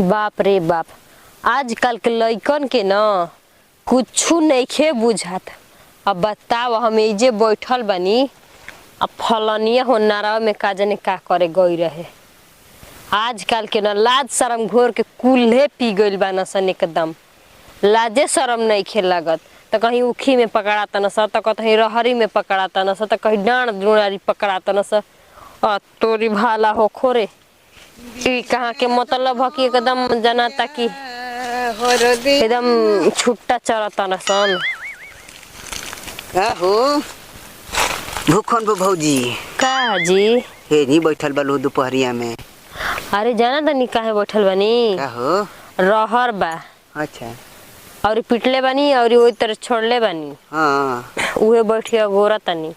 बाप रे बाप, आजकल के लइकन के न कुछ नइखे बुझात। अब बताओ, हम एजे बैठल बानी, अब फलनिया हो नारा में का जाने का करे गई रहे। आजकल के न लाज शरम घोर के कुल्हे पी गइल बान सन, एकदम लाजे शरम नइखे लागत। तो कहीं उखी में पकड़ाता न स, तो कहीं रहरी में पकड़ाता न स, तो कहीं डांड डुनारी पकड़ाता न स। तोरी भाला हो खोरे, कहाँ के मतलब है कि एकदम जनाता कि एकदम छुट्टा चरता न सन। का हो भूखन बो भौजी? का जी? हे नहीं बैठल बालू दोपहरिया में? अरे जाना तनी काहे बैठल बानी? का हो? रहर बा। अच्छा। और पिटले बानी और वही तरह छोड़ले बानी। हाँ। उहे बैठ के गोरा तनी।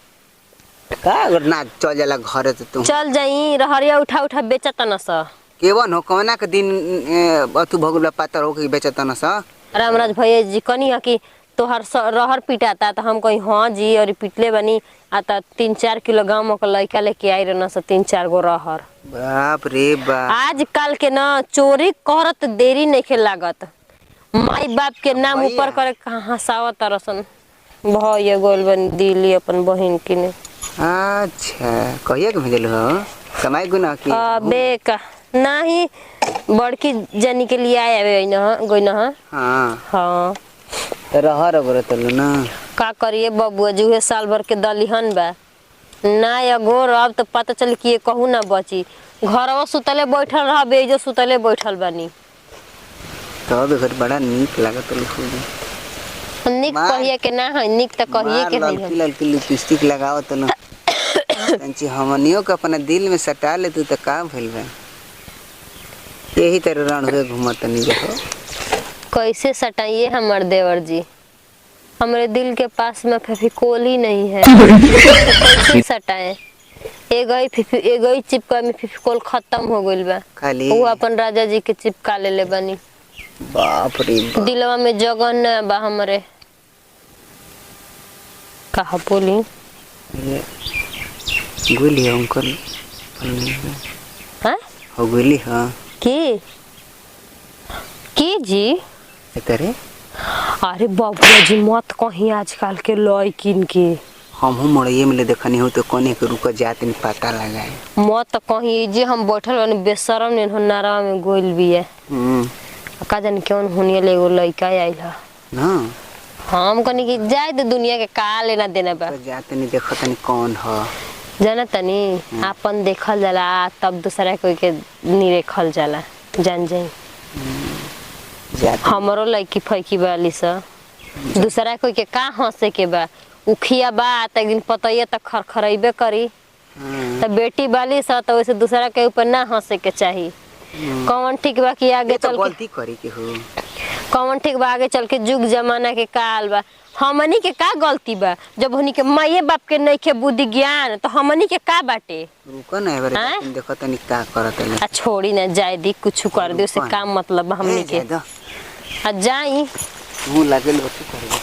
का अगर ना चल जाला घरे तो तू चल जाई, रहरिया उठा उठा बेचता न स। केवन हो कवना के दिन अतु भगुला पातर हो के बेचता न स? रामराज भैया जी कनी है कि तोहर रहर पिटाता, तो हम कही हाँ जी, और पिटले बनी आता 3-4 किलो गाँव के लइका लेके आई रहना स 3-4 गो रहर। बाप रे बाप, आजकल के न चोरी करत देरी नइखे लागत। माई बाप के नाम ऊपर करे हंसावत तरसन। भैया गोल बन दिली अपन बहिन की ने। अच्छा, कहिया के भेजल हो? कमाई गुना की? अबे का नहीं, बड़की जनी के लिए आए न गई न। हाँ हाँ, रहर अगर तलू ना का करिए बबुआ जूहे साल भर के दलिहन बा ना या गोर। अब तो पता चल कि ये कहू ना बची, घरवा सुतले बैठल रह, बेजो सुतले बैठल बानी। तब घर बड़ा नीक लागत निक कहिए के ना है, निक तो कहिए के है। लड़की लिपस्टिक लगावत न तंची हमनियो के अपना दिल में सटा ले, तू तो का भइल बा? यही तरह रण हुए घूमत नहीं देखो। कैसे सटाइए हमर देवर जी, हमारे दिल के पास में फेविकोल ही नहीं है। कैसे सटाए? एगो ही चिपका में फेविकोल खत्म हो गइल बा, खाली वो अपन राजा जी के चिपका ले बनी। बाप रे बाप, दिलवा में जगन न बा हमरे। कहा बोली ये गोली अंकल हाँ हो गोली। हाँ की जी? करे अरे बाबू जी मत कहीं, आजकल के लड़किन के हम मड़िए में ले देखनी हो तो कोने के रुक जाते नहीं पता लगाए। मत कहीं जे हम बैठल बानी बेशरम ने नारा में गोल भी है। का जान क्यों हुनिया ले एगो लइका आइल ह ना, हम कनी कि जाए तो दुनिया के का लेना देना बा। तो जाते नहीं देखत नहीं कौन ह जाना तनी अपन देखल जाला, तब दूसरा कोई के निरेखल जाला। जान जाई हमरो लड़की फैकी वाली सा, दूसरा कोई के का हंसे के बा? उखिया बा त एक दिन पतइया त खरखरइबे करी। त बेटी वाली सा तो वैसे दूसरा के ऊपर ना हंसे के चाहिए। कौन ठीक बा कि आगे चल के गलती करी के हो? कौन ठीक बा आगे चल के जुग जमाना के काल बा? हमनी के का गलती बा? जब हमनी के माये बाप के नइखे बुद्धि ज्ञान, तो हमनी के का बाटे? रुको ना एबारे देखत नहीं का करत है। आ छोड़ी ना, जाए दी कुछ कर दे, उससे काम मतलब हमनी के। आ जाई मुंह लागल बच्चे करबे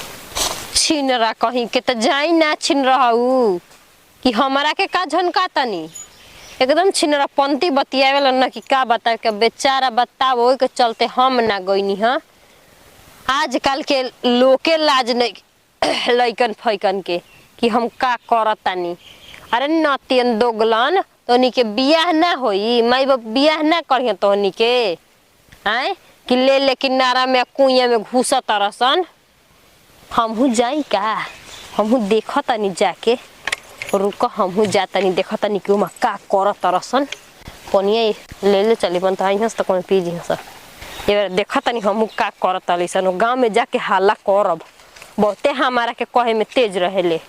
छिनरा कहीं के, तो जाई ना छिन रहू कि हमारा के का झनका तनी एकदम छिनरा पंती बतियावेला ना कि का बता के बेचारा बताओ। ओइ के चलते हम ना गईनी। हां आजकल के लोके लाज नहीं लइकन फैकन के कि हम का करतानी। अरे नतियन दोगलन तोनी के बियाह ना होई, माई बाप बियाह ना करियन तोनी के आए कि ले किनारा में कुइया में घुसा तरसन। हमहू जाई का? हमहू देखतानी जाके, रुक हमहू जातानी देखतानी कि उमा का करत तरसन। पनिया ले चली बन त आइहस त कोन पीजी हस। ये देखतानी हमहू का करत तलिसन। गांव में जाके हल्ला करब, बहुते हमारा के कहे में तेज रहेले।